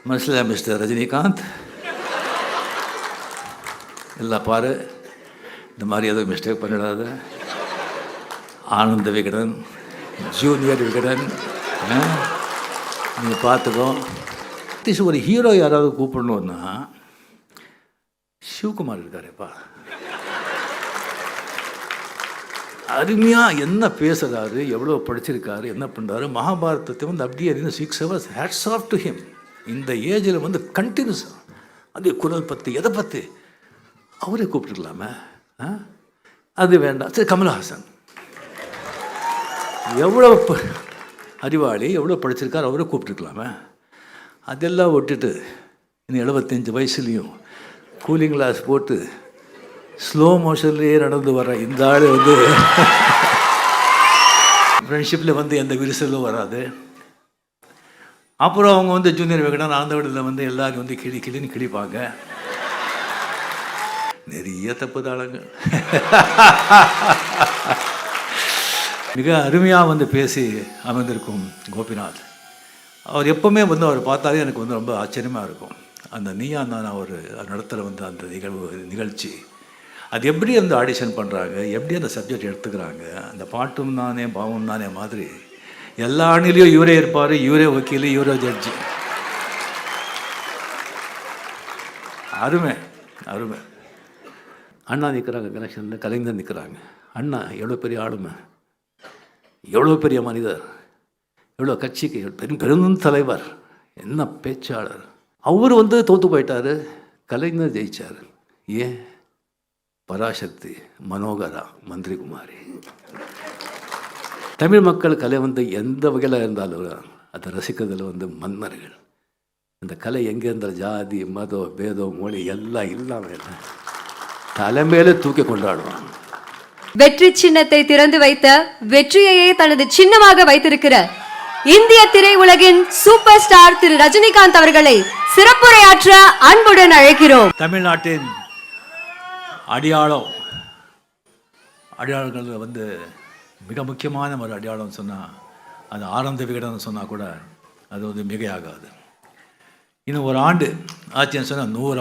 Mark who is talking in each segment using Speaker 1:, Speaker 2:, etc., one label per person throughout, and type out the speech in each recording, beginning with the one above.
Speaker 1: மனசில் மிஸ்டர் ரஜினிகாந்த் இல்லை பாரு, இந்த மாதிரி எதுவும் மிஸ்டேக் பண்ணிடாத. ஆனந்த விகடன், ஜூனியர் விகடன், நீங்கள் பார்த்துக்கோ. அட்லீஸ்ட் ஒரு ஹீரோ யாராவது கூப்பிடணுன்னா சிவகுமார் இருக்காருப்பா. அருமையாக என்ன பேசுகிறாரு, எவ்வளோ படிச்சிருக்காரு, என்ன பண்ணுறாரு. மகாபாரதத்தை வந்து அப்படியே 6 hours hats off to him. இந்த ஏஜில் வந்து கண்டினியூஸாக அது குரல் பற்றி எதை பற்றி அவரே கூப்பிட்டுருக்கலாமே. அது வேண்டாம். சரி, கமல்ஹாசன் எவ்வளோ அறிவாளி, எவ்வளோ படிச்சிருக்காரு, அவரே கூப்பிட்டுருக்கலாமே. அதெல்லாம் விட்டுட்டு இன்னும் 75 வயசுலேயும் கூலிங் கிளாஸ் போட்டு ஸ்லோ மோஷன்லேயே நடந்து வர இந்த ஆள் வந்து ஃப்ரெண்ட்ஷிப்பில் வந்து எந்த விரிசலும் வராது. அப்புறம் அவங்க வந்து ஜூனியர் விகடன், ஆனந்த விகடனில் வந்து எல்லாரும் வந்து கிளின்னு கிழிப்பாங்க. நிறைய தப்புதாளங்க. மிக அருமையாக வந்து பேசி அமர்ந்திருக்கும் கோபிநாத். அவர் எப்போவுமே வந்து அவர் பார்த்தாலே எனக்கு வந்து ரொம்ப ஆச்சரியமாக இருக்கும். அந்த நீயா நானா ஒரு நடத்துகிற வந்து அந்த நிகழ்ச்சி அது எப்படி அந்த ஆடிஷன் பண்ணுறாங்க, எப்படி அந்த சப்ஜெக்ட் எடுத்துக்கிறாங்க. அந்த பாட்டும் நானே பாவம் நானே மாதிரி எல்லா அணிலையும் இவரே இருப்பார், இவரே வக்கீல், இவரே ஜட்ஜி. அருமை அருமை. அண்ணா நிற்கிறாங்க கனெக்ஷனில், கலைஞர் நிற்கிறாங்க. அண்ணா எவ்வளோ பெரிய ஆளுமை, எவ்வளோ பெரிய மனிதர், எவ்வளோ கட்சிக்கு பெரும் தலைவர், என்ன பேச்சாளர். அவர் வந்து தோற்று போயிட்டார், கலைஞர் ஜெயித்தார். ஏன்? பராசக்தி, மனோகரா, மந்திரி குமாரி. தமிழ் மக்கள் கலை வந்து எந்த வகையில் இருந்தாலும் அதை ரசிக்கிறதுல வந்து மன்னர்கள். அந்த கலை எங்கே இருந்தால் ஜாதி மதம் பேதம் மொழி எல்லாம் இல்லாமல் தலைமையில தூக்கி கொண்டாடுவாங்க.
Speaker 2: வெற்றி சின்னத்தை திறந்து வைத்த, வெற்றியையே தனது சின்னமாக வைத்திருக்கிற இந்திய திரையுலகின் சூப்பர் ஸ்டார் திரு ரஜினிகாந்த் அவர்களை சிறப்புரையாற்ற அன்புடன் அழைக்கிறோம்.
Speaker 1: தமிழ்நாட்டின் அடையாளங்கள் வந்து மிக முக்கியமான ஒரு அடையாளம் சொன்னால் அது ஆனந்த விகடன் சொன்னால் கூட அது வந்து மிகையாகாது. இன்னும் ஒரு ஆண்டு ஆச்சுன்னு சொன்னால் 100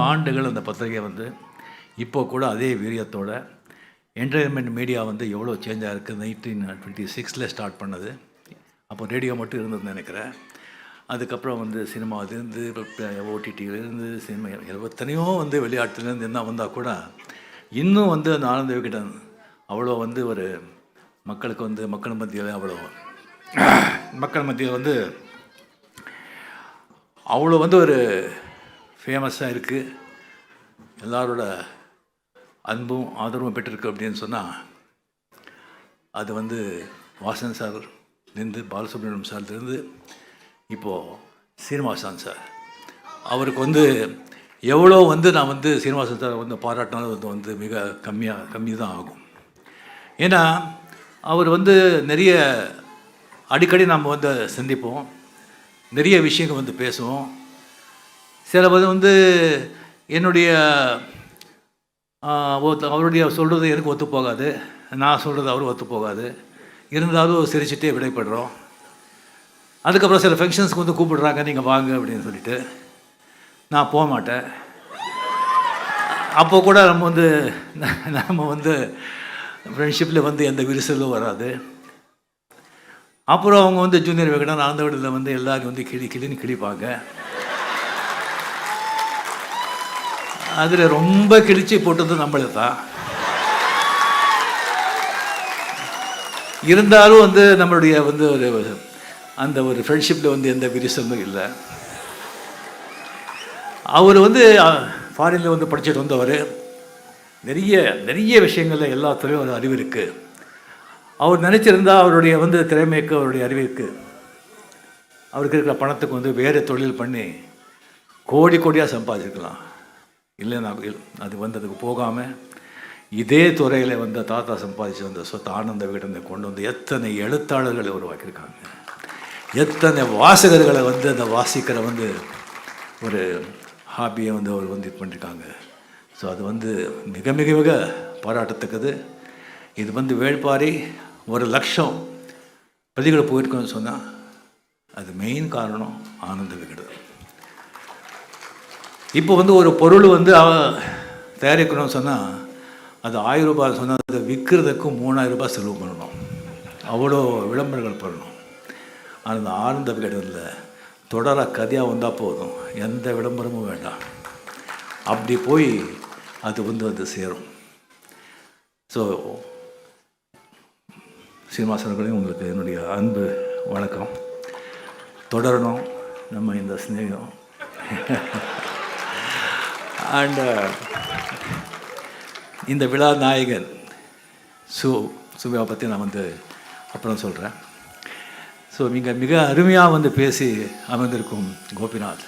Speaker 1: ஆண்டுகள் அந்த பத்திரிகை வந்து இப்போ கூட அதே வீரியத்தோட என்டர்டைன்மெண்ட் மீடியா வந்து எவ்வளோ சேஞ்ச் ஆகிருக்கு. 1926 ஸ்டார்ட் பண்ணது. அப்போ ரேடியோ மட்டும் இருந்ததுன்னு நினைக்கிறேன். அதுக்கப்புறம் வந்து சினிமாவிலேருந்து, ஓடிடியிலேருந்து, சினிமா எத்தனையோ வந்து விளையாட்டுலேருந்து என்ன வந்தால் கூட இன்னும் வந்து அந்த ஆனந்த விகடன் அவ்வளோ வந்து ஒரு மக்களுக்கு வந்து மக்கள் மத்தியில் வந்து அவ்வளோ வந்து ஒரு ஃபேமஸாக இருக்குது. எல்லாரோட அன்பும் ஆதரவும் பெற்றிருக்கு அப்படின்னு சொன்னால் அது வந்து வாசன் சார்லேருந்து, பாலசுப்ரமணியம் சார்லேருந்து இப்போது சீனிவாசன் சார், அவருக்கு வந்து எவ்வளோ வந்து நான் வந்து சீனிவாசன் சார் வந்து பாராட்டினாலும் அது வந்து மிக கம்மி தான் ஆகும். ஏன்னா அவர் வந்து நிறைய அடிக்கடி நாம் வந்து சந்திப்போம், நிறைய விஷயங்கள் வந்து பேசுவோம். சில வந்து என்னுடைய அவருடைய சொல்கிறது எனக்கு ஒத்து போகாது, நான் சொல்கிறது அவரும் ஒத்து போகாது. இருந்தாலும் சிரிச்சுட்டே விடைபடுறோம். அதுக்கப்புறம் சில ஃபங்க்ஷன்ஸ்க்கு வந்து கூப்பிடுறாங்க, நீங்கள் வாங்க அப்படின்னு சொல்லிட்டு நான் போக மாட்டேன். அப்போ கூட நம்ம வந்து ஃப்ரெண்ட்ஷிப்பில் வந்து எந்த விரிசலும் வராது. அப்புறம் அவங்க வந்து ஜூனியர் விகடன், ஆனந்த விகடனில் வந்து எல்லாரும் வந்து கிளின்னு கிழிப்பாங்க. அதில் ரொம்ப கிழிச்சு போட்டது நம்மளே தான். இருந்தாலும் வந்து நம்மளுடைய வந்து அந்த ஒரு ஃப்ரெண்ட்ஷிப்பில் வந்து எந்த விரிசலும் இல்லை. அவர் வந்து ஃபாரினில் வந்து படிச்சுட்டு வந்தவர். நிறைய விஷயங்களில் எல்லாத்துலேயும் ஒரு அறிவு இருக்குது. அவர் நினச்சிருந்தா அவருடைய வந்து திறமைக்கு, அவருடைய அறிவிற்கு, அவருக்கு இருக்கிற பணத்துக்கு வந்து வேறு தொழில் பண்ணி கோடியாக சம்பாதிச்சிருக்கலாம். இல்லைன்னா அது வந்து அதுக்கு போகாமல் இதே துறையில் வந்து தாத்தா சம்பாதிச்சு வந்த சொத்து ஆனந்த விகடனை கொண்டு வந்து எத்தனை எழுத்தாளர்களை உருவாக்கியிருக்காங்க, எத்தனை வாசகர்களை வந்து அந்த வாசிக்கிற வந்து ஒரு ஹாபியை வந்து அவர் வந்து இது பண்ணியிருக்காங்க. ஸோ அது வந்து மிக மிக மிக பாராட்டத்தக்கது. இது வந்து வேள்பாரி 1,00,000 பிரதிகளை போயிருக்கோன்னு சொன்னால் அது மெயின் காரணம் ஆனந்த விகடன். இப்போ வந்து ஒரு பொருள் வந்து தயாரிக்கணும்னு சொன்னால் அது 1000 ரூபாய் சொன்னால் அதை விற்கிறதுக்கு 3000 ரூபாய் செலவு பண்ணணும், அவ்வளோ விளம்பரங்கள் பண்ணணும். ஆனால் அந்த ஆனந்த விகடனில் தொடர கதையாக வந்தால் போதும், எந்த விளம்பரமும் வேண்டாம், அப்படி போய் அது வந்து சேரும். ஸோ சீனிவாசனர்களையும் உங்களுக்கு என்னுடைய அன்பு வணக்கம். தொடரணும் நம்ம இந்த ஸ்நேகம். அண்ட் இந்த விழா நாயகன் சுவியா பற்றி நான் வந்து அப்புறம் சொல்கிறேன். ஸோ மிக அருமையாக வந்து பேசி அமர்ந்திருக்கும் கோபிநாத்,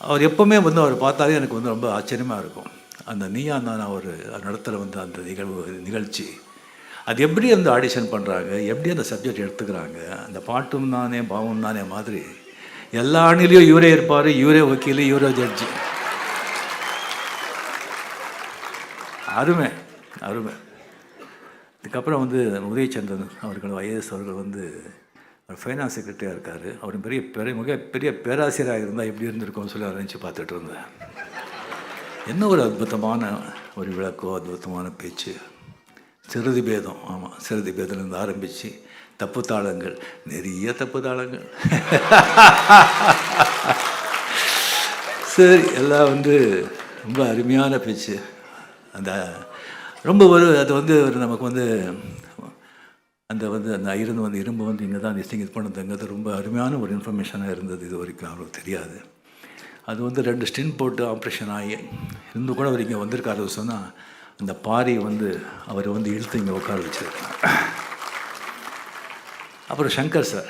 Speaker 1: அவர் எப்போவுமே வந்து அவர் பார்த்தாலே எனக்கு வந்து ரொம்ப ஆச்சரியமாக இருக்கும். அந்த நீயா நான் அவர் நடத்துகிற வந்து அந்த நிகழ்ச்சி, அது எப்படி அந்த ஆடிஷன் பண்ணுறாங்க, எப்படி அந்த சப்ஜெக்ட் எடுத்துக்கிறாங்க, அந்த பாட்டும் தானே பாவம் தானே மாதிரி எல்லா அணிலையும் இவரே இருப்பார், இவரே வக்கீல், இவரே ஜட்ஜி. அருமை அருமை. இதுக்கப்புறம் வந்து உதயச்சந்திரன் அவர்கள் ஐஏஎஸ் அவர்கள் வந்து ஃபைனான்ஸ் செக்ரட்டரியாக இருக்கார். அவர் பெரிய பேராசிரியராக இருந்தால் எப்படி இருந்திருக்கும்னு சொல்லி நினச்சி பார்த்துட்டு இருந்தேன். என்ன ஒரு அற்புதமான ஒரு விளக்கோ, அற்புதமான பேச்சு. சிறுதி பேதம், ஆமாம், சிறுதி பேதம்லேருந்து ஆரம்பித்து தப்பு தாளங்கள், நிறைய தப்பு தாளங்கள். சரி, எல்லாம் வந்து ரொம்ப அருமையான பேச்சு. அந்த ரொம்ப அது வந்து நமக்கு வந்து அந்த இரும்பு வந்து இங்கே தான் இது பண்ணதுங்கிறது ரொம்ப அருமையான ஒரு இன்ஃபர்மேஷனாக இருந்தது. இது வரைக்கும் அவங்களுக்கு தெரியாது. அது வந்து 2 ஸ்டின் போட்டு ஆப்ரேஷன் ஆகி இருந்து கூட அவர் இங்கே வந்திருக்காரு சொன்னால் அந்த பாரி வந்து அவர் வந்து இழுத்து இங்கே உட்கார வச்சுருக்காங்க. அப்புறம் சங்கர் சார்.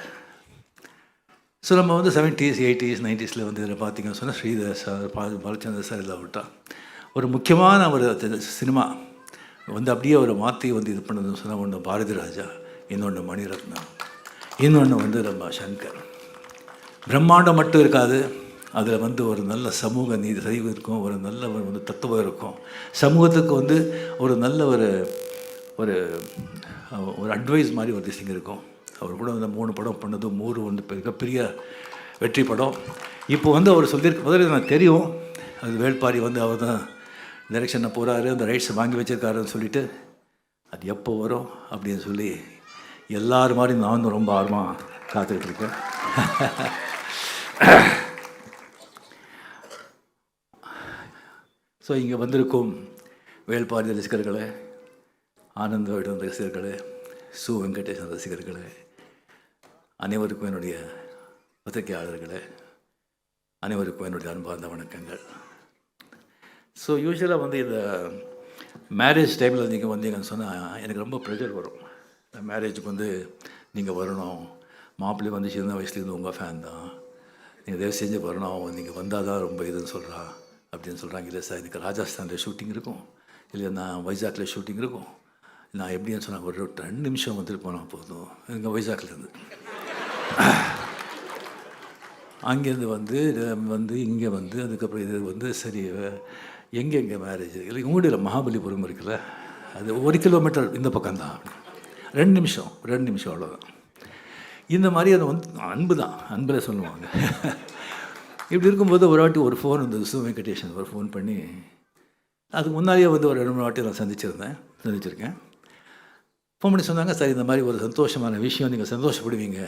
Speaker 1: ஸோ நம்ம வந்து 70s 80s 90s வந்து இதில் பார்த்திங்கன்னு சொன்னால் ஸ்ரீதர் சார், பாலச்சந்தர் சார் இதில் விட்டா ஒரு முக்கியமான ஒரு சினிமா வந்து அப்படியே அவரை மாற்றி வந்து இது பண்ணதுன்னு சொன்னால் ஒன்று பாரதி ராஜா, இன்னொன்று மணிரத்னா, இன்னொன்று வந்து நம்ம சங்கர். பிரம்மாண்டம் மட்டும் இருக்காது, அதில் வந்து ஒரு நல்ல சமூக நீதி சரிவு இருக்கும், ஒரு நல்ல வந்து தத்துவம் இருக்கும், சமூகத்துக்கு வந்து ஒரு நல்ல ஒரு அட்வைஸ் மாதிரி ஒரு திசைங்க இருக்கும். அவர் கூட வந்து 3 படம் பண்ணது, 3 வந்து மிகப்பெரிய வெற்றி படம். இப்போ வந்து அவர் சொல்லியிருக்க முதல்ல எனக்கு தெரியும், அது வேள்பாரி வந்து அவர் தான் டைரெக்ஷனில் போகிறாரு, அந்த ரைட்ஸை வாங்கி வச்சுருக்காருன்னு சொல்லிவிட்டு அது எப்போ வரும் அப்படின்னு சொல்லி எல்லாரும் மாதிரி நானும் ரொம்ப ஆர்வமாக காத்துக்கிட்டு இருக்கேன். ஸோ இங்கே வந்திருக்கும் வேள்பாரி ரசிகர்களே, ஆனந்த விகடன் ரசிகர்களே, சு வெங்கடேசன் ரசிகர்களே, அனைவருக்கும் என்னுடைய பத்திரிகையாளர்களே, அனைவருக்கும் என்னுடைய அன்பார்ந்த வணக்கங்கள். ஸோ யூஸ்வலாக வந்து இந்த மேரேஜ் டைமில் நீங்கள் வந்தீங்கன்னு சொன்னால் எனக்கு ரொம்ப ப்ரெஷர் வரும். இந்த மேரேஜுக்கு வந்து நீங்கள் வரணும், மாப்பிள்ளை வந்து சின்ன வயசுலேருந்து உங்கள் ஃபேன் தான், நீங்கள் தயவு செஞ்சு வரணும், நீங்கள் வந்தால் தான் ரொம்ப இதுன்னு சொல்கிறா அப்படின்னு சொல்கிறாங்க. இல்லை சார், எனக்கு ராஜஸ்தானில் ஷூட்டிங் இருக்கும், இல்லை நான் வைசாக்கில் ஷூட்டிங் இருக்கும், நான் எப்படின்னு சொன்னால் ஒரு 2 நிமிஷம் வந்துட்டு போனால் போதும். இங்கே வைசாக்லேருந்து அங்கேருந்து வந்து இங்கே வந்து அதுக்கப்புறம் இது வந்து சரி எங்கே மேரேஜ் இல்லை உங்களுடைய மகாபலிபுரம் இருக்குல்ல, அது 1 கிலோமீட்டர் இந்த பக்கம்தான், 2 நிமிஷம் அவ்வளோதான். இந்த மாதிரி அது வந்து அன்பு தான், அன்பில் சொல்லுவாங்க. இப்படி இருக்கும்போது ஒரு வாட்டி ஒரு ஃபோன் வந்து சு வெங்கடேஷன் ஒரு ஃபோன் பண்ணி, அதுக்கு முன்னாடியே வந்து ஒரு 2-3 வாட்டி நான் சந்திச்சிருக்கேன். ஃபோன் பண்ணி சொன்னாங்க, சார் இந்த மாதிரி ஒரு சந்தோஷமான விஷயம், நீங்கள் சந்தோஷப்படுவீங்க,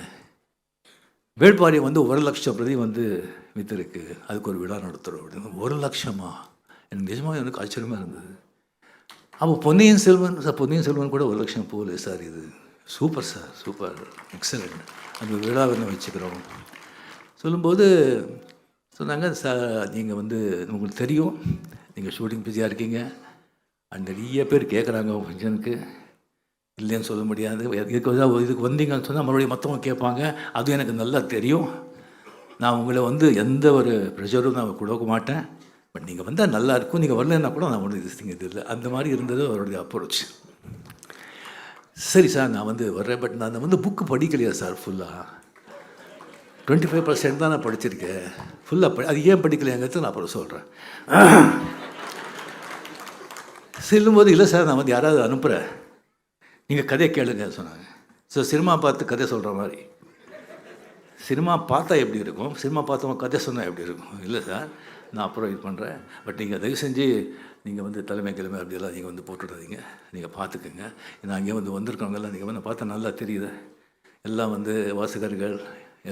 Speaker 1: வேள்பாரி வந்து 1 லட்சம் பிரதி வந்து விற்றுருக்கு, அதுக்கு ஒரு விழா நடத்துகிறோம் அப்படின்னு. 1 லட்சமா? எனக்கு நிஜமாக எனக்கு ஆச்சரியமாக இருந்தது. அப்போ பொன்னியின் செல்வன் கூட 1 லட்சம் போகல சார். இது சூப்பர் சார், சூப்பர், எக்ஸலண்ட், அந்த விழா வந்து வச்சுக்கிறோம் சொல்லும்போது சொன்னாங்க, சார் நீங்கள் வந்து உங்களுக்கு தெரியும் நீங்கள் ஷூட்டிங் பிஸியாக இருக்கீங்க, நிறைய பேர் கேட்குறாங்க உங்கள் ஃபங்க்ஷனுக்கு, இல்லைன்னு சொல்ல முடியாது, இதுக்கு வந்தீங்கன்னு சொன்னால் மறுபடியும் மற்றவங்க கேட்பாங்க, அதுவும் எனக்கு நல்லா தெரியும், நான் உங்களை வந்து எந்த ஒரு ப்ரெஷரும் நான் கொடுக்க மாட்டேன், பட் நீங்கள் வந்தால் நல்லா இருக்கும், நீங்கள் வரலன்னா கூட நான் ஒன்றும் இது இல்லை. அந்த மாதிரி இருந்தது அவருடைய அப்ரோச். சரி சார், நான் வந்து வர்றேன், பட் நான் வந்து புக்கு படிக்கலையா சார் ஃபுல்லாக? 25% தான் நான் படிச்சிருக்கேன், ஃபுல்லாக அது ஏன் படிக்கலையாங்கிறது நான் அப்புறம் சொல்கிறேன். செல்லும்போது இல்லை சார், நான் வந்து யாராவது அனுப்புகிறேன், நீங்கள் கதையை கேளுங்க சொன்னாங்க. ஸோ சினிமா பார்த்து கதை சொல்கிற மாதிரி சினிமா பார்த்தா எப்படி இருக்கும், சினிமா பார்த்தவங்க கதை சொன்னால் எப்படி இருக்கும்? இல்லை சார், நான் அப்புறம் இது பண்ணுறேன், பட் நீங்கள் தயவு செஞ்சு நீங்கள் வந்து தலைமை அப்படியெல்லாம் நீங்கள் வந்து போட்டுடாதீங்க, நீங்கள் பார்த்துக்குங்க. நான் இங்கே வந்திருக்கவங்கெல்லாம் நீங்கள் வந்து பார்த்தா நல்லா தெரியுது, எல்லாம் வந்து வாசகர்கள்,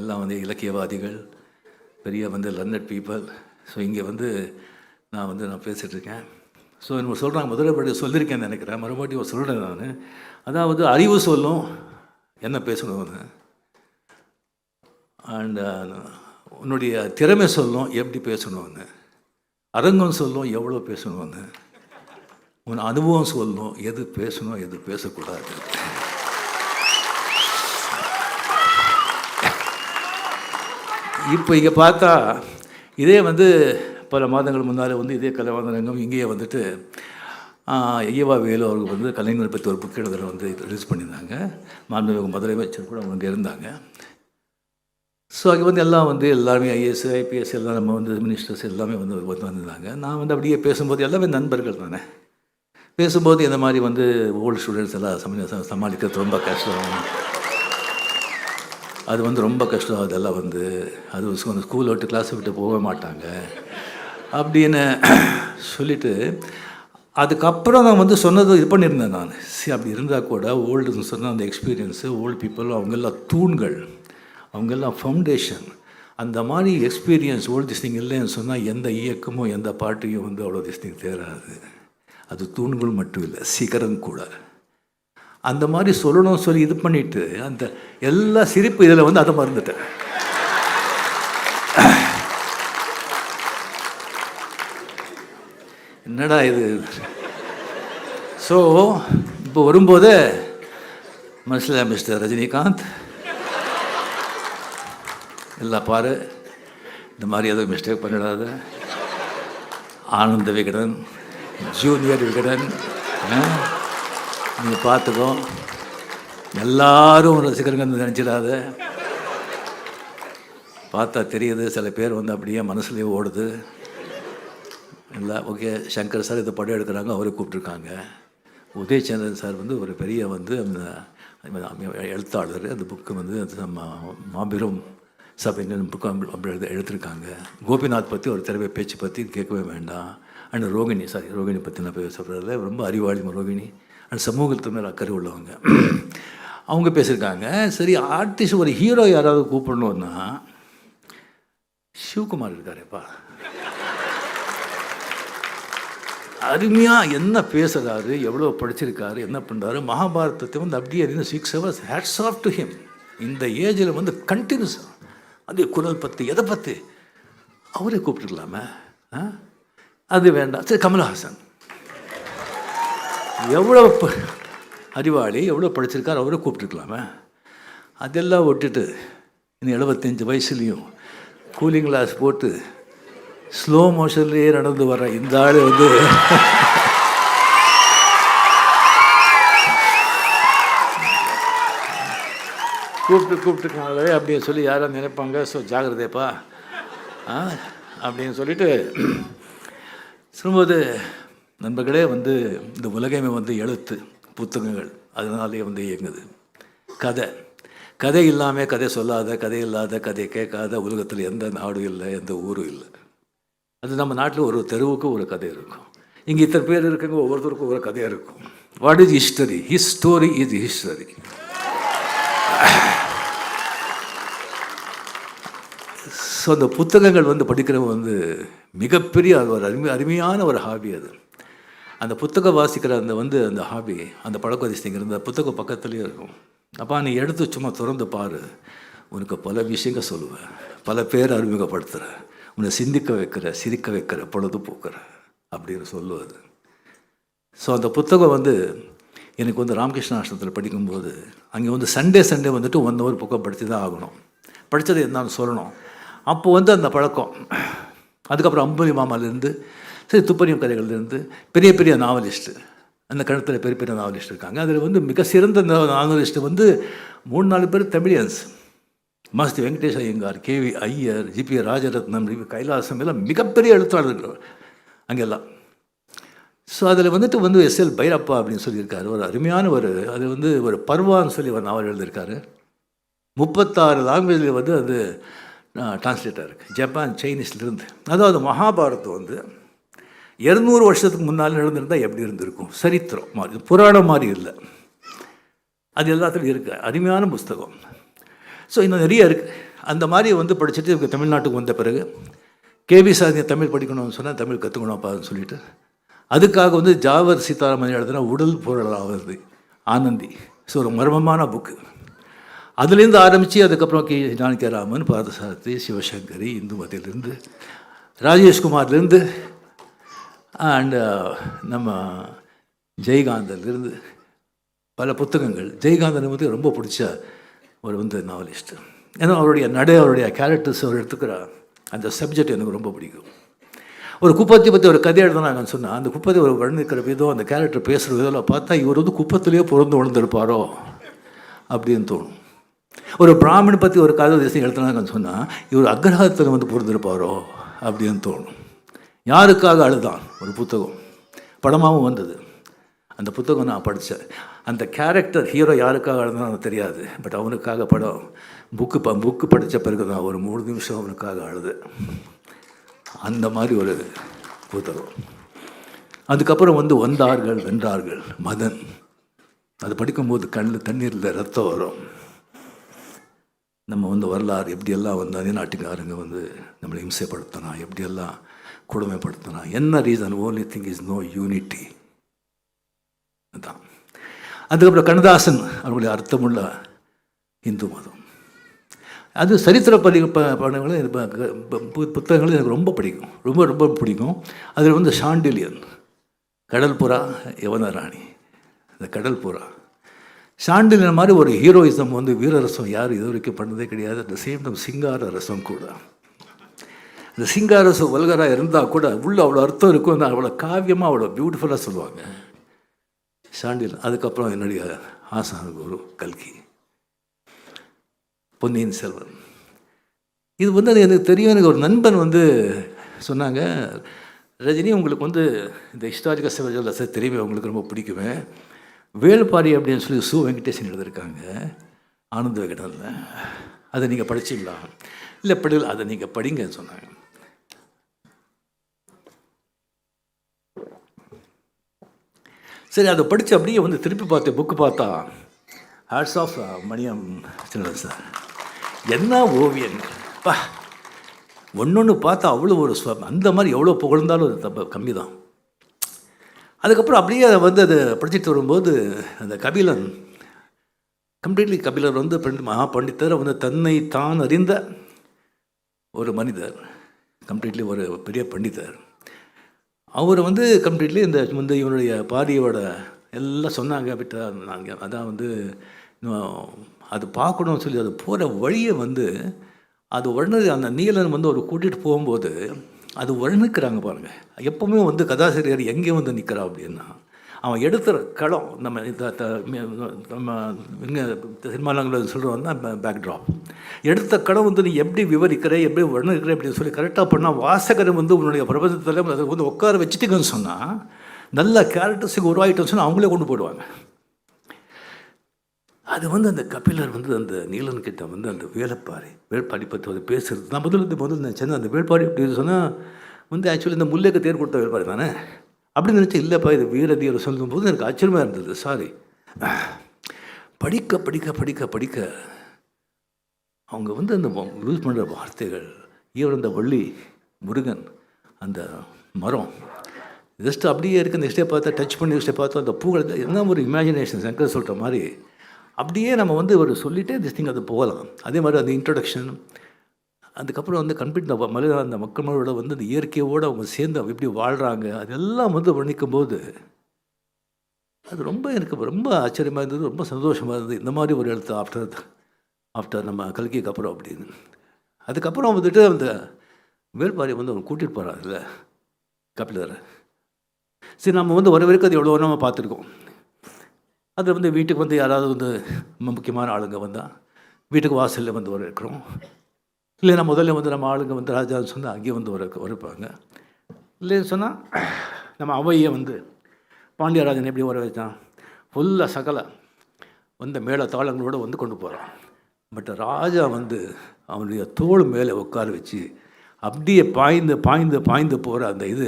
Speaker 1: எல்லாம் வந்து இலக்கியவாதிகள், பெரிய வந்து லர்னட் பீப்புள். ஸோ இங்கே வந்து நான் பேசிகிட்ருக்கேன். ஸோ நம்ம சொல்கிறாங்க, முதல்ல சொல்லியிருக்கேன்னு நினைக்கிறேன், மறுபடியும் சொல்கிறேன் நான். அதாவது அறிவு சொல்லும் என்ன பேசணும்னு, அண்ட் உன்னுடைய திறமை சொல்லும் எப்படி பேசணும்னு, அரங்கம் சொல்லும் எவ்வளோ பேசணும்னு, உன் அனுபவம் சொல்லும் எது பேசணும் எது பேசக்கூடாது. இப்போ இங்கே பார்த்தா இதே வந்து பல மாதங்கள் முன்னால் வந்து இதே கலைவாணரங்கம் இங்கேயே வந்துட்டு ஐயவா வேலு அவர்கள் வந்து கலைஞர் பற்றி ஒரு புக் எழுதுகிற வந்து ரிலீஸ் பண்ணியிருந்தாங்க. மாண்புமிகு முதலமைச்சர் கூட அவங்க இருந்தாங்க. ஸோ அங்கே வந்து எல்லாம் வந்து எல்லாருமே ஐஏஎஸ் ஐபிஎஸ் எல்லாம் நம்ம வந்து மினிஸ்டர்ஸ் எல்லாமே வந்து வந்திருந்தாங்க. நான் வந்து அப்படியே பேசும்போது எல்லாமே நண்பர்கள் தானே, பேசும்போது இந்த மாதிரி வந்து ஓல்டு ஸ்டூடெண்ட்ஸ் எல்லாம் சமாளிக்கிறது ரொம்ப கஷ்டம், அது வந்து ரொம்ப கஷ்டம், அதெல்லாம் வந்து அது ஸ்கூலை விட்டு கிளாஸை விட்டு போக மாட்டாங்க அப்படின்னு சொல்லிவிட்டு, அதுக்கப்புறம் நான் வந்து சொன்னது இது பண்ணியிருந்தேன் நான். சரி, அப்படி இருந்தால் கூட ஓல்டுன்னு சொன்னால் அந்த எக்ஸ்பீரியன்ஸு, ஓல்டு பீப்புள் அவங்கெல்லாம் தூண்கள், அவங்கெல்லாம் ஃபவுண்டேஷன். அந்த மாதிரி எக்ஸ்பீரியன்ஸ் ஓல்டு திஸ்டிங் இல்லைன்னு சொன்னால் எந்த இயக்கமும் எந்த பாட்டையும் வந்து அவ்வளோ திஸ்டிங் தேராது. அது தூண்கள் மட்டும் இல்லை, சிகரம் கூட. அந்த மாதிரி சொல்லணும்னு சொல்லி இது பண்ணிவிட்டு அந்த எல்லா சிரிப்பு இதில் வந்து அதை மறந்துட்டேன். என்னடா இது. ஸோ இப்போ வரும்போதே மனசில் மிஸ்டர் ரஜினிகாந்த் எல்லாம் பாரு, இந்த மாதிரி எதுவும் மிஸ்டேக் பண்ணிடாத, ஆனந்த விகடன், ஜூனியர் விகடன், நீங்கள் பார்த்துக்கோ, எல்லாரும் ரசிகர்கள் நினச்சிடாத. பார்த்தா தெரியுது சில பேர் வந்து அப்படியே மனசுலேயே ஓடுது. இல்லை ஓகே, சங்கர் சார் இதை படம் எடுக்கிறாங்க, அவரை கூப்பிட்ருக்காங்க. உதயச்சந்திரன் சார் வந்து ஒரு பெரிய வந்து அந்த எழுத்தாளர், அந்த புக்கு வந்து மாபெரும் சபைன்னு புக்கு அப்படி எடுத்திருக்காங்க. கோபிநாத் பற்றி ஒரு திறமை பேச்சு பற்றி கேட்கவே வேண்டாம். அண்ட் ரோகிணி பற்றி நான் பேசுகிறதில்ல, ரொம்ப அறிவாளி ரோகிணி, அண்ட் சமூகத்து மேலே அக்கறை உள்ளவங்க, அவங்க பேசியிருக்காங்க. சரி, ஆர்டிஸ்ட் ஒரு ஹீரோ யாராவது கூப்பிடணுன்னா சிவகுமார் இருக்காரேப்பா, அருமையாக என்ன பேசுகிறாரு, எவ்வளோ படிச்சிருக்காரு, என்ன பண்ணுறாரு, மகாபாரதத்தை வந்து அப்படியே 6 hours hats off to him. இந்த ஏஜில் வந்து கண்டினியூஸாக அதே குரல் பற்றி எதை பற்றி அவரே கூப்பிட்டுருக்கலாமே. அது வேண்டாம். சரி, கமல்ஹாசன் எவ்வளோ அறிவாளி, எவ்வளோ படிச்சிருக்காரு, அவரை கூப்பிட்டுருக்கலாமே. அதெல்லாம் விட்டுட்டு இன்னும் 75 வயசுலேயும் கூலிங் கிளாஸ் போட்டு ஸ்லோ மோஷன்லேயே நடந்து வர இந்த ஆள் வந்து கூப்பிட்டுருக்காங்களே அப்படின்னு சொல்லி யாரும் நினைப்பாங்க. ஸோ ஜாகிரதைப்பா அப்படின்னு சொல்லிட்டு சொல்லும்போது, நண்பர்களே வந்து இந்த உலகமே வந்து எழுத்து புத்தகங்கள், அதனாலே வந்து இயங்குது. கதை இல்லாமல் கதை சொல்லாத, கதை இல்லாத, கதை கேட்காத உலகத்தில் எந்த நாடும் இல்லை, எந்த ஊரும் இல்லை. அது நம்ம நாட்டில் ஒரு தெருவுக்கு ஒரு கதை இருக்கும். இங்கே இத்தனை பேர் இருக்குங்க, ஒவ்வொருத்தருக்கும் ஒரு கதையாக இருக்கும். What is history? His story is history. So அந்த புத்தகங்கள் வந்து படிக்கிறவங்க வந்து மிகப்பெரிய ஒரு அருமையான ஒரு ஹாபி. அது அந்த புத்தகம் வாசிக்கிற அந்த ஹாபி, அந்த பழக்கவதிங்க அந்த புத்தகம் பக்கத்துலேயே இருக்கும். அப்போ நீ எடுத்து சும்மா திறந்து பாரு, உனக்கு பல விஷயங்கள் சொல்லுவேன், பல பேர் அறிமுகப்படுத்துகிற, உன்னை சிந்திக்க வைக்கிற, சிரிக்க வைக்கிற, பொழுது போக்குற அப்படின்னு சொல்லுவது. ஸோ அந்த புத்தகம் வந்து எனக்கு வந்து ராமகிருஷ்ண ஆசிரமத்தில் படிக்கும்போது அங்கே வந்து சண்டே வந்துட்டு 1 hour புக்கம் படித்து தான் ஆகணும். படித்தது என்னன்னு சொல்லணும். அப்போது வந்து அந்த பழக்கம். அதுக்கப்புறம் அம்புலி மாமாலேருந்து சரி துப்பறியும் கதைகள்லேருந்து பெரிய பெரிய நாவலிஸ்ட்டு, அந்த கழுத்தில் பெரிய பெரிய நாவலிஸ்ட் இருக்காங்க. அதில் வந்து மிக சிறந்த நாவலிஸ்ட்டு வந்து 3-4 பேர் தமிழியன்ஸ். மாஸ்தி வெங்கடேஷ் ஐயங்கார், KV ஐயர், GP ராஜரத்னம், கைலாசம் எல்லாம் மிகப்பெரிய எழுத்தாளர்கள் அங்கெல்லாம். ஸோ அதில் வந்துட்டு SL பைரப்பா அப்படின்னு சொல்லியிருக்காரு, ஒரு அருமையான அது ஒரு பர்வான்னு சொல்லி ஒரு நாவல் எழுதியிருக்காரு. 36 லாங்குவேஜில் வந்து அது டிரான்ஸ்லேட்டாக இருக்குது, ஜப்பான் சைனீஸ்லேருந்து. அதாவது மகாபாரதம் வந்து 200 வருஷத்துக்கு முன்னால் நடந்திருந்தால் எப்படி இருந்திருக்கும், சரித்திரம் மாதிரி, புராணம் மாதிரி இல்லை, அது எல்லாத்துலையும் இருக்குது. அருமையான புஸ்தகம். ஸோ இன்னும் நிறைய இருக்குது. அந்த மாதிரி வந்து படிச்சுட்டு இவங்க தமிழ்நாட்டுக்கு வந்த பிறகு கேவி சாதியை தமிழ் படிக்கணும்னு சொன்னால் தமிழ் கற்றுக்கணும்ப்பான்னு சொல்லிட்டு அதுக்காக வந்து ஜாவர் சீதாராமன் எழுதுனா உடல் பொருளாவது ஆனந்தி. ஸோ ஒரு மர்மமான புக்கு. அதுலேருந்து ஆரம்பித்து அதுக்கப்புறம் கே ஜானகிராமன், பார்த்தசாரதி, சிவசங்கரி, இந்துமதியிலேருந்து, ராஜேஷ்குமார்லேருந்து அண்டு நம்ம ஜெயகாந்தன்லேருந்து பல புத்தகங்கள். ஜெயகாந்தன் வந்து ரொம்ப பிடிச்ச ஒரு வந்து நாவலிஸ்ட்டு. ஏன்னா அவருடைய நடை, அவருடைய கேரக்டர்ஸ், அவர் எடுத்துக்கிற அந்த சப்ஜெக்ட் எனக்கு ரொம்ப பிடிக்கும். ஒரு குப்பத்தை பற்றி ஒரு கதை எழுதுனாங்கன்னு சொன்னால் அந்த குப்பத்தை ஒரு வர்ணிக்கிற விதம், அந்த கேரக்டர் பேசுகிற விதம் பார்த்தா இவர் வந்து குப்பத்திலேயே பிறந்து விழுந்திருப்பாரோ அப்படின்னு தோணும். ஒரு பிராமணன் பற்றி ஒரு கதை தேசம் எழுதுனாங்கன்னு சொன்னால் இவர் அக்ரஹத்தில் வந்து பிறந்திருப்பாரோ அப்படின்னு தோணும். யாருக்காக அழுதான் ஒரு புத்தகம் படமாகவும் வந்தது. அந்த புத்தகம் நான் படித்தேன். அந்த கேரக்டர் ஹீரோ யாருக்காக அழுதான்னு தெரியாது, பட் அவனுக்காக படம் புக்கு படித்த பிறகு தான் ஒரு 3 நிமிஷம் அவனுக்காக அழுது. அந்த மாதிரி ஒரு புத்தகம். அதுக்கப்புறம் வந்து வந்தார்கள் வென்றார்கள் மதன். அது படிக்கும்போது கண்ணில் தண்ணீரில் ரத்தம் வரும். நம்ம வந்து வரலாறு எப்படியெல்லாம் வந்து அந்நாட்டுக்காரங்க வந்து நம்மளை இம்சைப்படுத்தினா, எப்படியெல்லாம் கொடுமைப்படுத்தினா, என்ன reason, only thing is no unity. அதுதான். அதுக்கப்புறம் கண்ணதாசன் அவர்களுடைய அர்த்தமுள்ள இந்து மதம். அது சரித்திர படங்களும் புத்தகங்களும் எனக்கு ரொம்ப பிடிக்கும், ரொம்ப ரொம்ப பிடிக்கும். அதில் வந்து சாண்டிலியன், கடல்புறா, யவனராணி, இந்த கடல்புறா, சாண்டிலியன் மாதிரி ஒரு ஹீரோயிசம் வந்து வீரரசம் யாரும் இது வரைக்கும் பண்ணதே கிடையாது. அட் த சேம் டைம் சிங்கார ரசம் கூட. இந்த சிங்கார ரசம் வல்கராக இருந்தால் கூட உள்ள அவ்வளோ அர்த்தம் இருக்கும், அவ்வளோ காவியமாக அவ்வளோ பியூட்டிஃபுல்லாக சொல்லுவாங்க சாண்டிலியன். அதுக்கப்புறம் என்னுடைய ஆசான குரு கல்கி, பொன்னியின் செல்வன். இது வந்து எனக்கு தெரியும். எனக்கு ஒரு நண்பன் வந்து சொன்னாங்க, ரஜினி உங்களுக்கு வந்து இந்த ஹிஸ்டாரிக்கல் சிவஜல் தெரியுமே, உங்களுக்கு ரொம்ப பிடிக்குமே, வேள்பாரி அப்படின்னு சொல்லி சு வெங்கடேசன் எழுதியிருக்காங்க ஆனந்த விகடனில், அதை நீங்கள் படிச்சிங்களா? இல்லை படிக்கல, அதை நீங்கள் படிங்கன்னு சொன்னாங்க. சரி, அதை படித்து அப்படியே வந்து திருப்பி பார்த்தேன். புக்கு பார்த்தா hats off Maniam Selvan sir, என்ன ஓவியன் பா, ஒன்று பார்த்தா அவ்வளோ ஒரு அந்த மாதிரி எவ்வளோ புகழ்ந்தாலும் அது தப்பு கம்மி தான். அதுக்கப்புறம் அப்படியே அதை வந்து அதை படிச்சுட்டு வரும்போது அந்த கபிலன், கம்ப்ளீட்லி கபிலர் வந்து மகா பண்டிதர், வந்து தன்னை தான் அறிந்த ஒரு மனிதர், கம்ப்ளீட்லி ஒரு பெரிய பண்டிதர். அவர் வந்து கம்ப்ளீட்லி இந்த வந்து இவனுடைய பாரியோட எல்லாம் சொன்னாங்க விட்டா நாங்கள் அதான் வந்து அது பார்க்கணும்னு சொல்லி அது போகிற வழியை வந்து அது வர்ணது. அந்த நீலன் வந்து அவர் கூட்டிகிட்டு போகும்போது அது வர்ணிக்கிறாங்க பாருங்கள். எப்போவுமே வந்து கதாசிரியர் எங்கே வந்து நிற்கிறா அப்படின்னா, அவன் எடுத்துகிற களம் நம்ம நம்ம இங்கே சினிமாவில் சொல்கிறோம்னா பேக்ட்ராப், எடுத்த களம் வந்து நீ எப்படி விவரிக்கிற, எப்படி வர்ணிக்கிற அப்படின்னு சொல்லி கரெக்டாக பண்ணால் வாசகரை வந்து உன்னுடைய பிரபஞ்சத்தில் அதை வந்து உட்கார வச்சுட்டிங்கன்னு சொன்னால், நல்ல கேரக்டர்ஸுக்கு உருவாகிட்டோன்னு சொன்னால் அவங்களே கொண்டு போயிடுவாங்க. அது வந்து அந்த கபிலர் வந்து அந்த நீலன் கிட்ட வந்து அந்த வேள்பாரி பற்றி வந்து பேசுகிறது. நான் முதல்ல நினச்சேன் அந்த வேள்பாரி அப்படின்னு சொன்னால் வந்து ஆக்சுவலி இந்த முல்லைக்கு தேர் கொடுத்த வேள்பாரி தானே அப்படின்னு நினச்சி, இல்லைப்பா இது வீரதீரை சொல்லும்போது எனக்கு ஆச்சரியமாக இருந்தது. சாரி, படிக்க படிக்க படிக்க படிக்க அவங்க வந்து அந்த யூஸ் பண்ணுற வார்த்தைகள், ஈவன் அந்த வள்ளி முருகன், அந்த மரம் ஜஸ்ட் அப்படியே இருக்குது. நெக்ஸ்டே பார்த்தா டச் பண்ணி நெக்ஸ்டே பார்த்தா அந்த பூக்கள் என்ன ஒரு இமேஜினேஷன், சங்கர் சொல்கிற மாதிரி அப்படியே நம்ம வந்து ஒரு சொல்லிகிட்டே திஸ் திங் அது போகலாம். அதே மாதிரி அந்த இன்ட்ரடக்ஷன், அதுக்கப்புறம் வந்து கம்ப்ளீட் அந்த மக்களோட வந்து அந்த இயற்கையோடு அவங்க சேர்ந்து எப்படி வாழ்கிறாங்க, அதெல்லாம் வந்து வர்ணிக்கும் போது அது ரொம்ப எனக்கு ரொம்ப ஆச்சரியமாக இருந்தது, ரொம்ப சந்தோஷமாக இருந்தது. இந்த மாதிரி ஒரு எழுத்து ஆஃப்டர் நம்ம கல்கிக்கு அப்புறம் அப்படின்னு. அதுக்கப்புறம் வந்துட்டு அந்த வேள்பாரி வந்து அவங்க கூட்டிகிட்டு போகிறாங்கல்ல கபிலரை. சரி, நம்ம வந்து வர வரைக்கும் அது எவ்வளோ நம்ம பார்த்துருக்கோம். அது வந்து வீட்டுக்கு வந்து யாராவது வந்து முக்கியமான ஆளுங்க வந்தால் வீட்டுக்கு வாசலில் வந்து வர இருக்கிறோம். இல்லைன்னா முதல்ல வந்து நம்ம ஆளுங்க வந்து ராஜான்னு சொன்னால் அங்கேயே வந்து வரப்பாங்க. இல்லைன்னு சொன்னால் நம்ம அவையை வந்து பாண்டியராஜன் எப்படி வர வச்சான், ஃபுல்லாக சகல வந்த மேள தாளங்களோடு வந்து கொண்டு போகிறான். பட் ராஜா வந்து அவனுடைய தோள் மேலே உட்கார வச்சு அப்படியே பாய்ந்து பாய்ந்து பாய்ந்து போகிற அந்த இது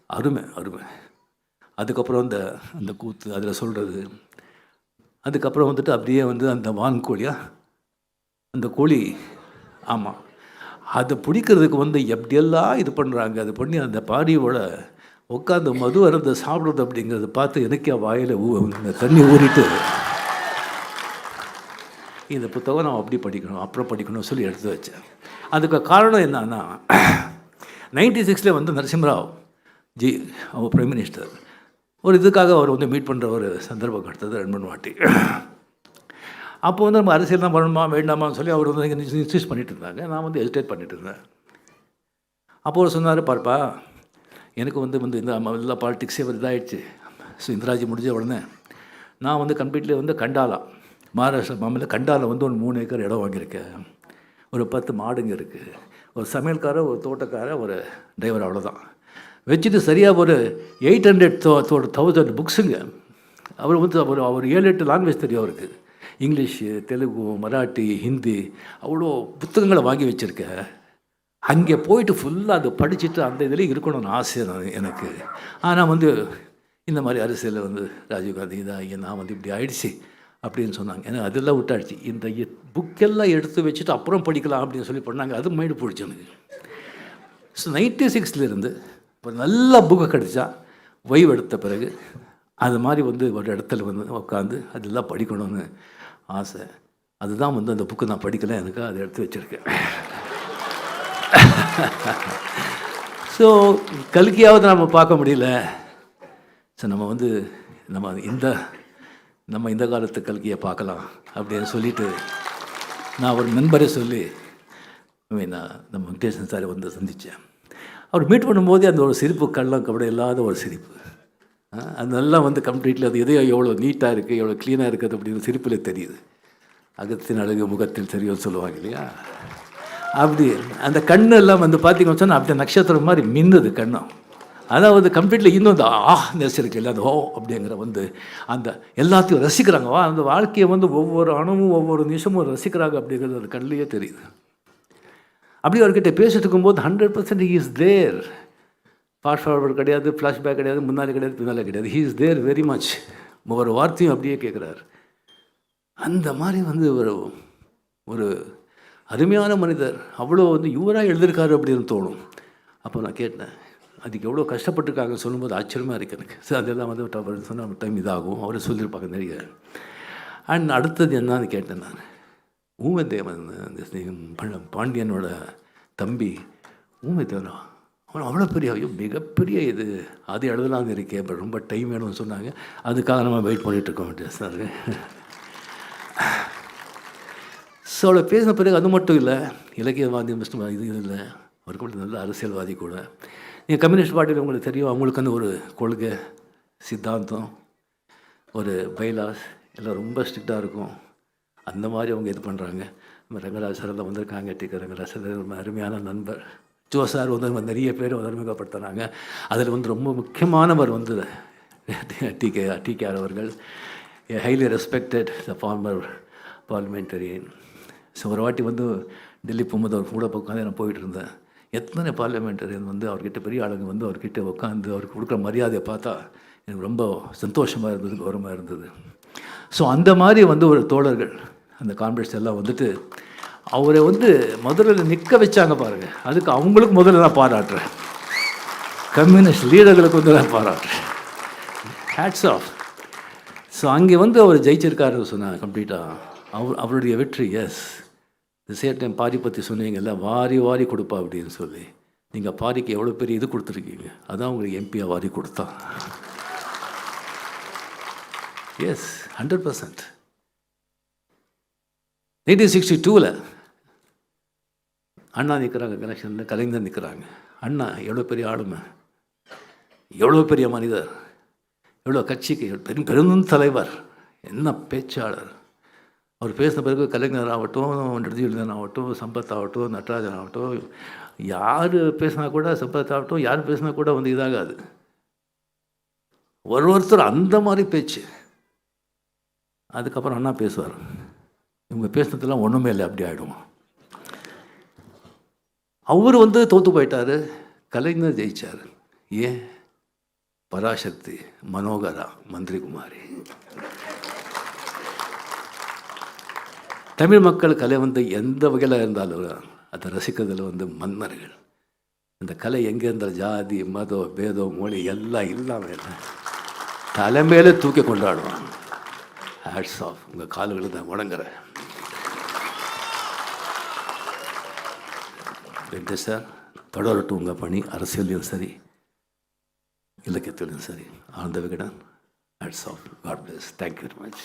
Speaker 1: அருமை அருமை. அதுக்கப்புறம் அந்த கூத்து அதில் சொல்கிறது, அதுக்கப்புறம் வந்துட்டு அப்படியே வந்து அந்த வான்கோழியா அந்த கோழி, ஆமாம், அதை பிடிக்கிறதுக்கு வந்து எப்படியெல்லாம் இது பண்ணுறாங்க. அது பண்ணி அந்த பாடியோட உட்காந்து மது அருந்த சாப்பிட்றது அப்படிங்கிறத பார்த்து எனக்கே வாயில் தண்ணி ஊறிட்டு, இந்த புத்தகம் நான் அப்படி படிக்கணும் அப்புறம் படிக்கணும்னு சொல்லி எடுத்து வச்சேன். அதுக்கு காரணம் என்னன்னா, 96 வந்து நரசிம்மராவ் ஜி அவர் பிரைம் மினிஸ்டர் ஒரு இதுக்காக அவர் வந்து மீட் பண்ணுற ஒரு சந்தர்ப்பம் கிடைத்தது 2-3 வாட்டி. அப்போ வந்து நம்ம அரசியல் தான் பண்ணணுமா வேண்டாமான்னு சொல்லி அவர் வந்து இன்சிஸ்ட் பண்ணிட்டு இருந்தாங்க. நான் வந்து ஹெசிடேட் பண்ணிட்டு இருந்தேன். அப்போ அவர் சொன்னார், பார்ப்பா எனக்கு வந்து இந்த எல்லா பாலிட்டிக்ஸே ஒரு இதாகிடுச்சு. ஸோ இந்திராஜி முடிஞ்ச உடனே நான் வந்து கம்ப்ளீட்லி வந்து கண்டாலா, மகாராஷ்டிரா மாநில கண்டாவில் வந்து ஒரு 3 ஏக்கர் இடம் வாங்கியிருக்கேன். ஒரு 10 மாடுங்க இருக்குது, ஒரு சமையல்காரர், ஒரு தோட்டக்காரர், ஒரு டிரைவர், அவ்வளோதான் வச்சுட்டு சரியாக ஒரு 800,000 புக்ஸுங்க. அவர் வந்து அவர் 7-8 லாங்குவேஜ் தெரியும் அவருக்கு. இங்கிலீஷு, தெலுங்கு, மராட்டி, ஹிந்தி, அவ்வளோ புத்தகங்களை வாங்கி வச்சுருக்கேன். அங்கே போயிட்டு ஃபுல்லாக அதை படிச்சுட்டு அந்த இதில் இருக்கணும்னு ஆசை எனக்கு. ஆனால் வந்து இந்த மாதிரி அரசியலில் வந்து ராஜீவ்காந்தி இதாக நான் வந்து இப்படி ஆயிடுச்சு அப்படின்னு சொன்னாங்க. ஏன்னா அதெல்லாம் விட்டாடுச்சு. இந்த புக்கெல்லாம் எடுத்து வச்சுட்டு அப்புறம் படிக்கலாம் அப்படின்னு சொல்லி பண்ணாங்க. அது மைண்டு போயிடுச்சு எனக்கு. ஸோ 96 இப்போ நல்ல புக்கை கிடச்சா ஓய்வு எடுத்த பிறகு அது மாதிரி வந்து ஒரு இடத்துல வந்து உட்காந்து அதெல்லாம் படிக்கணும்னு ஆசை. அதுதான் வந்து அந்த புக்கு நான் படிக்கலை, எனக்கு அதை எடுத்து வச்சுருக்கேன். ஸோ கல்கியாவது நம்ம பார்க்க முடியல. ஸோ நம்ம இந்த காலத்து கல்கியை பார்க்கலாம் அப்படின்னு சொல்லிட்டு நான் ஒரு நண்பரை சொல்லி நான் நம்ம வெங்கடேசன் சாரை வந்து சந்தித்தேன். அவர் மீட் பண்ணும்போதே அந்த ஒரு சிரிப்பு, கள்ளம் கபடி இல்லாத ஒரு சிரிப்பு, அதெல்லாம் வந்து கம்ப்ளீட்லி அது எதையோ எவ்வளோ நீட்டாக இருக்குது, எவ்வளோ க்ளீனாக இருக்குது அப்படின்னு சிரிப்பில் தெரியுது. அகத்தின் அழகு முகத்தில் தெரியும்னு சொல்லுவாங்க இல்லையா? அப்படி அந்த கண்ணெல்லாம் வந்து பார்த்திங்கன்னு சொன்னால் அப்படியே நட்சத்திரம் மாதிரி மின்னுது கண்ணும். அதாவது கம்ப்ளீட்லி இன்னும் அந்த நெஸ் இருக்குது இல்லை, அந்த அப்படிங்கிற வந்து அந்த எல்லாத்தையும் ரசிக்கிறாங்க. அந்த வாழ்க்கையை வந்து ஒவ்வொரு அணுவும் ஒவ்வொரு நிமிஷமும் ரசிக்கிறாங்க அப்படிங்கிறது அந்த கண்ணிலேயே தெரியுது. அப்படி அவர்கிட்ட பேசிட்டு இருக்கும்போது 100% he is there. Fast forward கிடையாது, ஃப்ளாஷ்பேக் கிடையாது, முன்னாலே கிடையாது, பின்னாலே கிடையாது. he is there very much. ஒவ்வொரு வார்த்தையும் அப்படியே கேட்குறாரு. அந்த மாதிரி வந்து ஒரு அருமையான மனிதர். அவ்வளோ வந்து இவராக எழுதியிருக்காரு அப்படின்னு தோணும். அப்போ நான் கேட்டேன், அதுக்கு எவ்வளோ கஷ்டப்பட்டுருக்காங்க சொல்லும்போது ஆச்சரியமாக இருக்குது எனக்கு. ஸோ அதெல்லாம் வந்து அவர் சொன்ன டைம் இதாகும், அவரை சொல்லியிருப்பாங்க நிறைய. அண்ட் அடுத்தது என்னன்னு கேட்டேன் நான். ஊமைத்தேவன், அந்த பாண்டியனோட தம்பி ஊமைத்தேவனா, அவன் அவ்வளோ பெரிய மிகப்பெரிய இது அது எழுதலாம்னு இருக்கேன். இப்போ ரொம்ப டைம் வேணும்னு சொன்னாங்க. அதுக்காக நம்ம வெயிட் பண்ணிகிட்ருக்கோம் சார். ஸோ அவளை பேசின பிறகு அது மட்டும் இல்லை, இலக்கியவாதி இது இல்லை, அவர் கூட நல்ல அரசியல்வாதி கூட. நீங்கள் கம்யூனிஸ்ட் பார்ட்டியில் உங்களுக்கு தெரியும், அவங்களுக்குன்னு ஒரு கொள்கை, சித்தாந்தம், ஒரு பைலாஸ் எல்லாம் ரொம்ப ஸ்ட்ரிக்டாக இருக்கும். அந்த மாதிரி அவங்க இது பண்ணுறாங்க. ரங்கராஜ் சாரெல்லாம் வந்திருக்காங்க. ரங்கராஜ் சார் ரொம்ப அருமையான நண்பர். ஜோ சார் வந்து நிறைய பேர் அறிமுகப்படுத்துகிறாங்க. அதில் வந்து ரொம்ப முக்கியமானவர் வந்து டிகேஆர் அவர்கள், ஹைலி ரெஸ்பெக்டட் த ஃபார்மர் பார்லிமெண்டரியன். ஸோ ஒரு வாட்டி வந்து டெல்லி போகும்போது அவர் கூட உட்காந்து நான் போயிட்டு இருந்தேன். எத்தனை பார்லிமெண்டரியன் வந்து அவர்கிட்ட பெரிய ஆளுங்க வந்து அவர்கிட்ட உட்காந்து அவருக்கு கொடுக்குற மரியாதையை பார்த்தா எனக்கு ரொம்ப சந்தோஷமாக இருந்தது, கௌரவமாக இருந்தது. ஸோ அந்த மாதிரி வந்து ஒரு தோழர்கள் அந்த கான்ஃபரன்ஸ் எல்லாம் வந்துட்டு அவரை வந்து முதல்ல நிற்க வச்சாங்க பாருங்கள். அதுக்கு அவங்களுக்கு முதல்ல நான் பாராட்டுறேன். கம்யூனிஸ்ட் லீடர்களுக்கு வந்து நான் பாராட்டுறேன். Hats off. ஸோ அங்கே வந்து அவர் ஜெயிச்சிருக்காரு சொன்னாங்க கம்ப்ளீட்டாக. அவருடைய வெற்றி. எஸ், சேம் டைம் பாரி பற்றி சொன்னீங்கல்ல, வாரி வாரி கொடுப்பா அப்படின்னு சொல்லி. நீங்கள் பாரிக்கு எவ்வளோ பெரிய இது கொடுத்துருக்கீங்க, அதான் உங்களுக்கு எம்பியாக வாரி கொடுத்தா. எஸ், 100%. 1962 அண்ணா நிற்கிறாங்க கனெக்ஷனில், கலைஞர் நிற்கிறாங்க. அண்ணா எவ்வளோ பெரிய ஆளுமை, எவ்வளோ பெரிய மனிதர், எவ்வளோ கட்சிக்கு பெரும் தலைவர், என்ன பேச்சாளர். அவர் பேசின பிறகு கலைஞர் ஆகட்டும், நெடுஞ்செழியன் ஆகட்டும், சம்பத் ஆகட்டும், நடராஜன் ஆகட்டும், யார் பேசினா கூட, சம்பத் ஆகட்டும், யார் பேசினா கூட வந்து இதாகாது. ஒருத்தர் அந்த மாதிரி பேச்சு. அதுக்கப்புறம் அண்ணா பேசுவார். இவங்க பேசுனதெல்லாம் ஒன்றுமே இல்லை, அப்படி ஆகிடும். அவர் வந்து தோற்று போயிட்டார், கலைஞர் ஜெயிச்சார். ஏன்? பராசக்தி, மனோகரா, மந்திரி குமாரி. தமிழ் மக்கள் கலை வந்து எந்த வகையில் இருந்தாலும் அதை ரசிக்கிறதுல வந்து மன்னர்கள். அந்த கலை எங்கே இருந்தால் ஜாதி மதம் பேதம் மொழி எல்லாம் இல்லாமல் தலைமையில தூக்கி கொண்டாடுவாங்க. Hats off. உங்கள் கால்களை தான் வணங்குறேன். வெற்றி சார், தொடரட்டும் உங்கள் பணி, அரசியலையும் சரி இலக்கியத்திலும் சரி. Ananda Vikatan, hats off. God bless. Thank you very much.